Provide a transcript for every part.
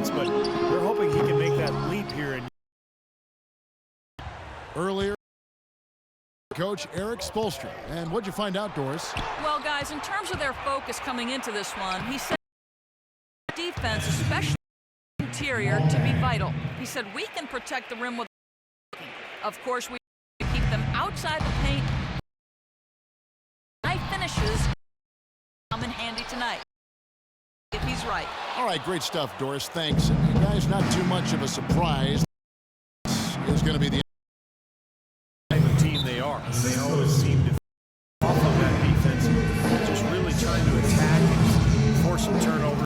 defense, but they're hoping he can make that leap here. And earlier, Coach Eric Spoelstra. And what'd you find out, Doris? Well, guys, in terms of their focus coming into this one, he said defense, especially interior, to be vital. He said we can protect the rim with. Of course, we keep them outside the paint. Night finishes come in handy tonight, if he's right. All right, great stuff, Doris. Thanks. And you guys, not too much of a surprise. This is going to be the type of team they are. They always seem to off of that defense, just really trying to attack and force some turnover.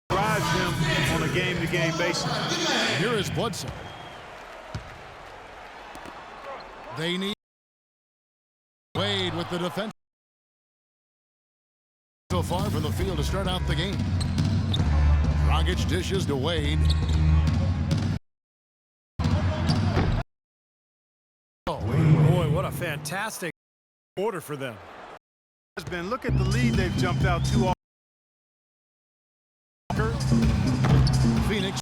Drives them on a game-to-game basis. Here is Bledsoe. They need Wade with the defense. So far from the field to start out the game. Dragic dishes to Wade. Oh, boy, what a fantastic quarter for them. Look at the lead they've jumped out to. Phoenix.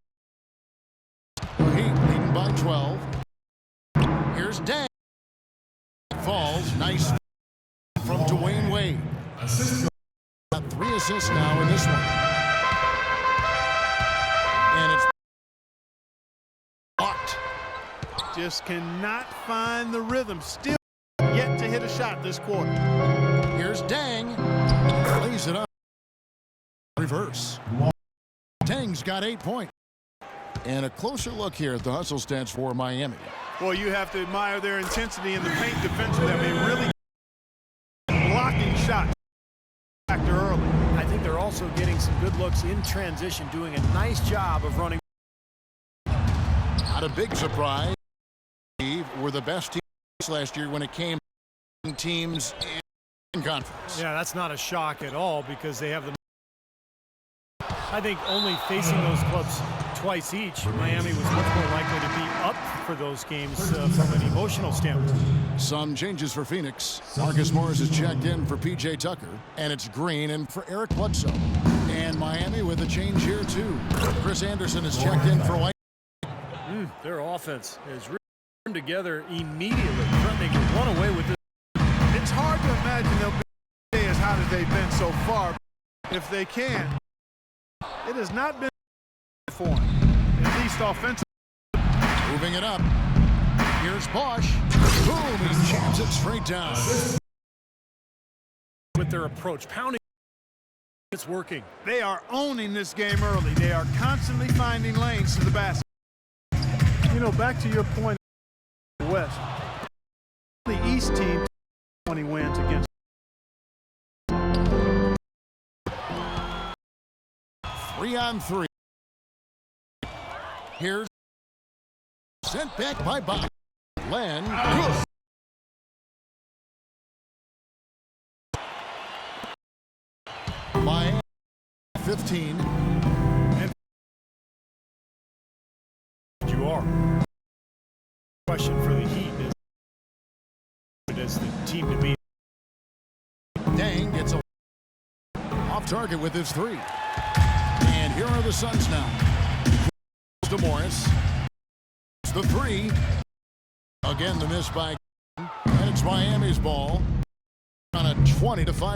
Heat leading by 12. Here's Dang. Falls. Nice from Dwayne Wade. Got 3 assists now in this one. And it's blocked. Just cannot find the rhythm. Still yet to hit a shot this quarter. Here's Dang. Lays it up. Reverse. Dang's got 8 points. And a closer look here at the hustle stats for Miami. Well, you have to admire their intensity in the paint defensively. I mean, really blocking shots factor early. I think they're also getting some good looks in transition, doing a nice job of running. Not a big surprise. Were the best teams last year when it came to teams in conference. Yeah, that's not a shock at all because they have the. I think only facing those clubs twice each, Miami was much more likely to be up for those games from an emotional standpoint. Some changes for Phoenix. Marcus Morris is checked in for P.J. Tucker, and it's Green in for Eric Bledsoe. And Miami with a change here too. Chris Anderson is checked in for White. Their offense is really turned together immediately, threatening to run away with this. It's hard to imagine they'll be as hot as they've been so far. If they can, it has not been for them, at least offensively. Moving it up. Here's Bosch. Boom, he jams it straight down. With their approach, pounding, it's working. They are owning this game early. They are constantly finding lanes to the basket. You know, back to your point, West, the East team 20 wins against. 3-on-3. Here's sent back by Bob. Len. Miami 15. And you are. Question for the Heat is the team to beat. Dang gets a off target with his 3. And here are the Suns now. To Morris. It's the 3. Again, the miss by. And it's Miami's ball. On a 20-5.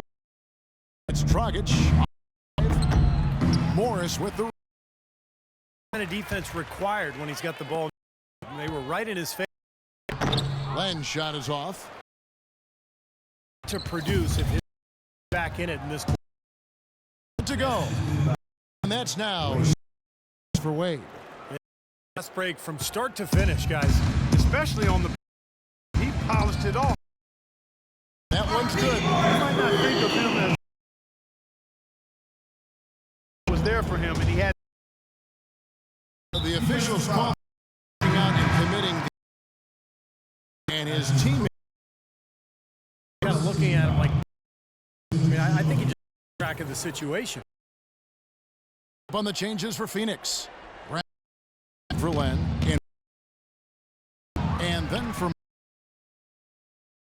It's Dragic. Morris with the Kind of defense required when he's got the ball. They were right in his face. Len shot is off. To produce if he's back in it in this. To go. And that's now for Wade. Fast break from start to finish, guys. Especially on the. He polished it off. That one's good. You might not think of him as was there for him, and he had. The officials calling out and committing, and his teammate Kind of looking at him like. I mean, I think he just track of the situation. on the changes for Phoenix. For Len, and then for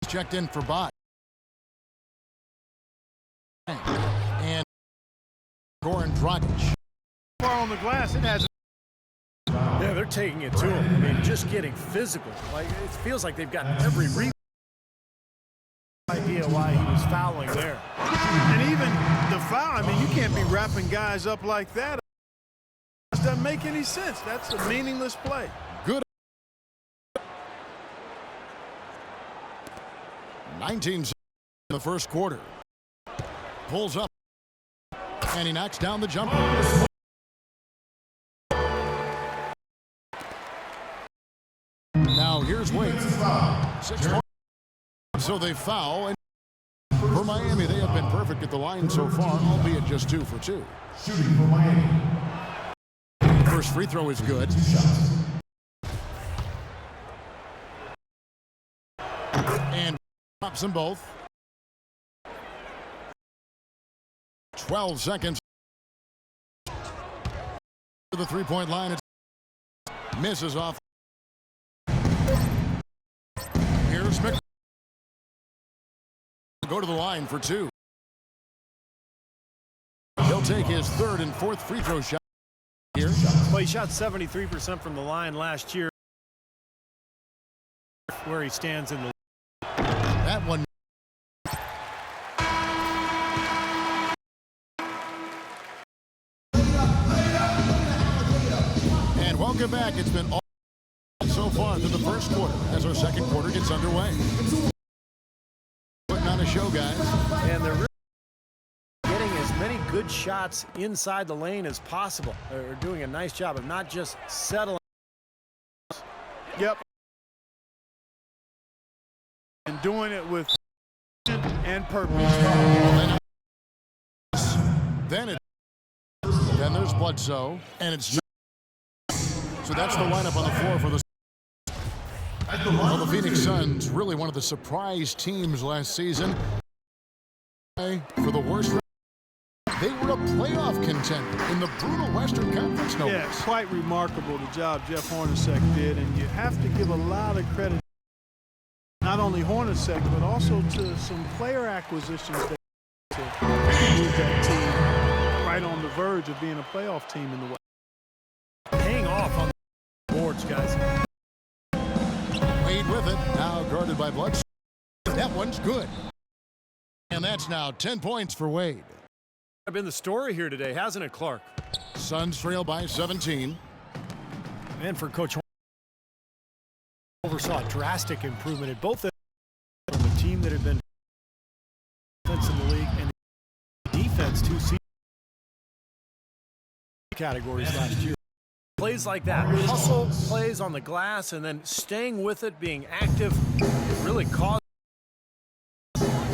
checked in for Bot. And Goran Dragic. Far on the glass, it has. Yeah, they're taking it to him. I mean, just getting physical. Like, it feels like they've got every idea why he was fouling there. And even the foul, I mean, you can't be wrapping guys up like that. It doesn't make any sense. That's a meaningless play. Good. 19 in the first quarter. Pulls up. And he knocks down the jumper. Now here's Wade. 6 points. So they foul. And for Miami, they have been perfect at the line so far, albeit just 2 for 2. Shooting for Miami. First free throw is good. And drops them both. 12 seconds. To the three-point line. It misses off. Here's Mc. Go to the line for 2. He'll take his third and fourth free throw shot here. Well, he shot 73% from the line last year. Where he stands in the. That one. And welcome back. It's been all so far to the first quarter as our second quarter gets underway. Putting on a show, guys. And they're really getting as many good shots inside the lane as possible. They're doing a nice job of not just settling. Yep. And doing it with and purpose. Then there's Bledsoe, and it's so that's the lineup on the floor for the. Well, the Phoenix Suns, really one of the surprise teams last season. For the worst, they were a playoff contender in the brutal Western Conference. No Yeah, less. quite remarkable the job Jeff Hornacek did, and you have to give a lot of credit not only Hornacek but also to some player acquisitions that to move that team right on the verge of being a playoff team in the West. Paying off on the boards, guys. Wade with it, now guarded by Bledsoe. That one's good. And that's now 10 points for Wade. I've been the story here today, hasn't it, Clark? Suns trail by 17. And for Coach oversaw a drastic improvement in both from the team that had been defense in the league and defense 2 season categories last year. Plays like that, hustle plays on the glass, and then staying with it, being active, really caused.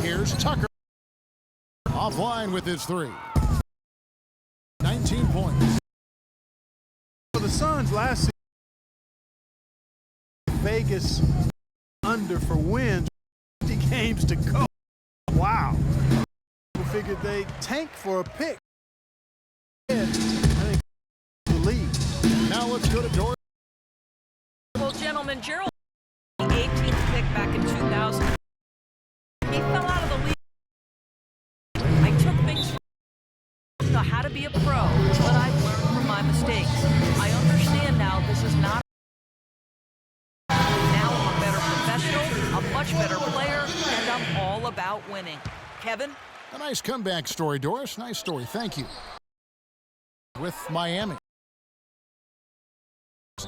Here's Tucker. Offline with his 3. 19 points. For the Suns last season, Vegas under for wins, 50 games to go. Wow. We figured they tank for a pick. I think the lead. Now let's go to Doris. Well, gentlemen, Gerald, the 18th pick back in 2000. He fell out of the league. I took things from how to be a pro, but I've learned from my mistakes. I understand now this is not. Now I'm a better professional, a much better player, and I'm all about winning. Kevin? A nice comeback story, Doris. Nice story. Thank you. With Miami.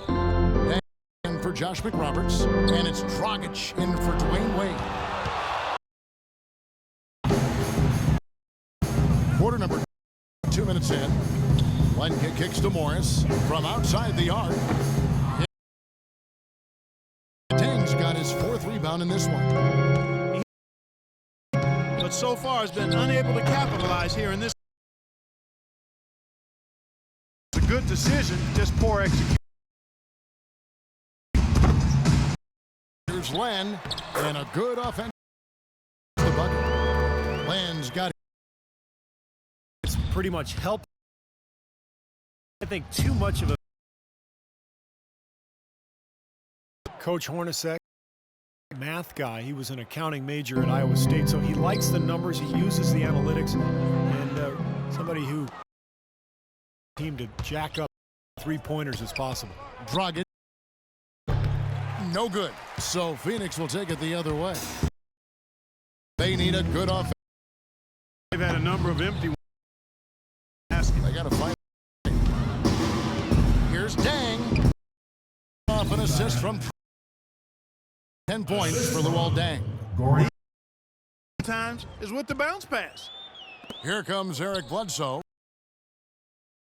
And for Josh McRoberts. And it's Dragic in for Dwayne Wade. Quarter number 2 minutes in. One kick kicks to Morris from outside the arc. Tang's got his 4th rebound in this one. But so far has been unable to capitalize here in this. It's a good decision, just poor execution. Here's Len, and a good offense. The bucket. Len's got it. It's pretty much helped. I think too much of a Coach Hornacek, math guy. He was an accounting major at Iowa State, so he likes the numbers. He uses the analytics, and somebody who team to jack up three-pointers as possible. Dragic. No good. So Phoenix will take it the other way. They need a good offense. They've had a number of empty ones. They got to fight. Here's Dang. Off an assist from 10 points for Luol Deng. Times is with the bounce pass. Here comes Eric Bledsoe.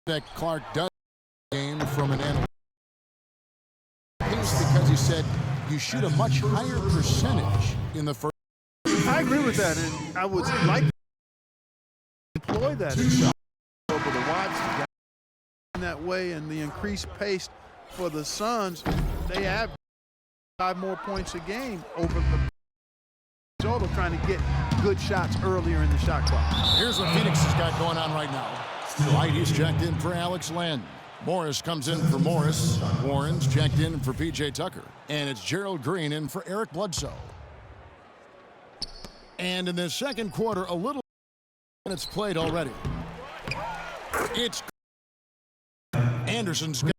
That Clark does game from an analyst because he said you shoot a much higher percentage in the first. I agree with that, and I would like to employ that itself over the Watts in that way, and the increased pace for the Suns. They have 5 more points a game over the total, trying to get good shots earlier in the shot clock. Here's what Phoenix has got going on right now. White, he's checked in for Alex Len. Morris comes in for Morris. Warren's checked in for P.J. Tucker. And it's Gerald Green in for Eric Bledsoe. And in the second quarter, a little minutes played already. It's Anderson's got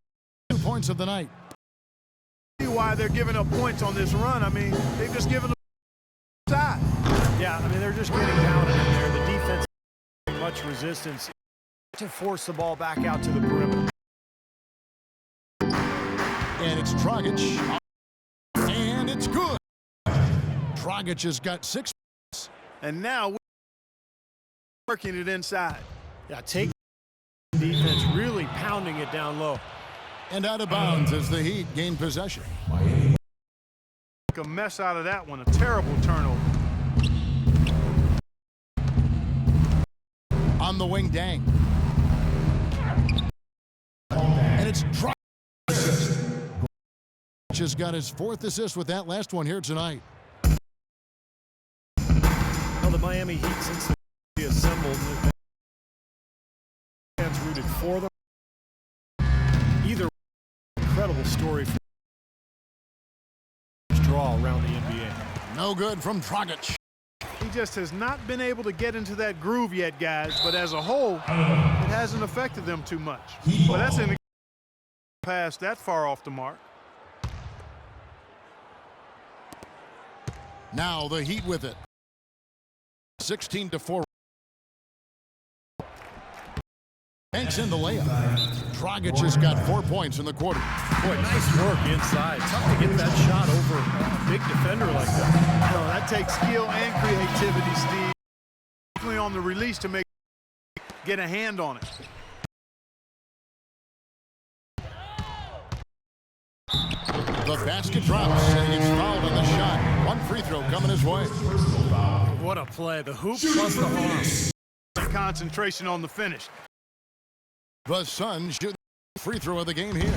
2 points of the night. See why they're giving up points on this run. I mean, they've just given them side. Yeah, I mean, they're just getting down in there. The defense has much resistance to force the ball back out to the perimeter. And it's Dragic. And it's good. Dragic has got 6 points. And now we're working it inside. Yeah, take defense, really pounding it down low. And out of bounds as the Heat gain possession. Make a mess out of that one. A terrible turnover. On the wing, Dang. And it's Dragic. Just got his 4th assist with that last one here tonight. Well, the Miami Heat, since they assembled, fans rooted for them. Either incredible story for draw around the NBA. No good from Dragic. He just has not been able to get into that groove yet, guys. But as a whole, it hasn't affected them too much. But that's in the pass that far off the mark. Now the Heat with it. 16-4. Banks in the layup. Dragic has got 4 points in the quarter. Boy, nice work inside. Tough to get that shot over a big defender like that. No, that takes skill and creativity, Steve. Definitely on the release to get a hand on it. The basket drops, and he gets fouled on the shot. 1 free throw coming his way. What a play. The hoop plus the arm. Concentration on the finish. The Suns shoot the free throw of the game here.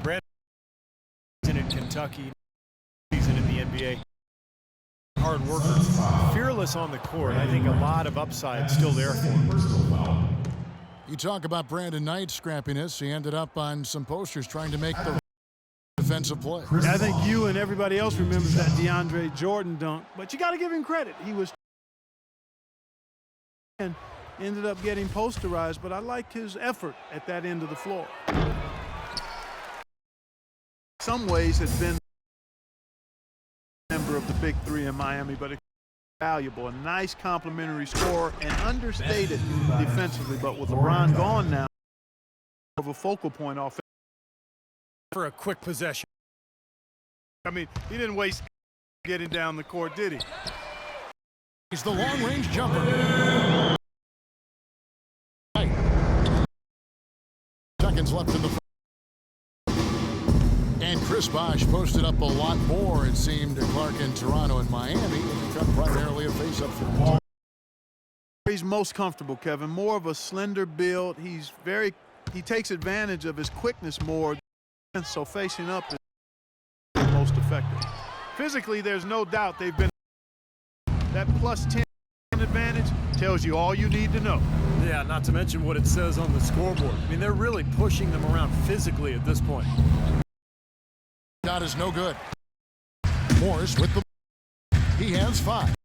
Brandon in Kentucky, season in the NBA. Hard worker, fearless on the court. I think a lot of upside still there for him. You talk about Brandon Knight's scrappiness. He ended up on some posters trying to make the defensive play. I think you and everybody else remembers that DeAndre Jordan dunk, but you got to give him credit. He was and ended up getting posterized, but I like his effort at that end of the floor. Some ways has been a member of the Big Three in Miami, but it's valuable, a nice complimentary scorer and understated defensively, but with LeBron gone now, of a focal point offensively. For a quick possession. I mean, he didn't waste getting down the court, did he? He's the long-range jumper. Seconds left in the first. And Chris Bosh posted up a lot more, it seemed, to Clark in Toronto and Miami. It become primarily a face-up for him. He's most comfortable, Kevin. More of a slender build. He takes advantage of his quickness more. And so facing up is most effective. Physically, there's no doubt they've been. That plus 10 advantage tells you all you need to know. Yeah, not to mention what it says on the scoreboard. I mean, they're really pushing them around physically at this point. Shot is no good. Morris with the. He has 5.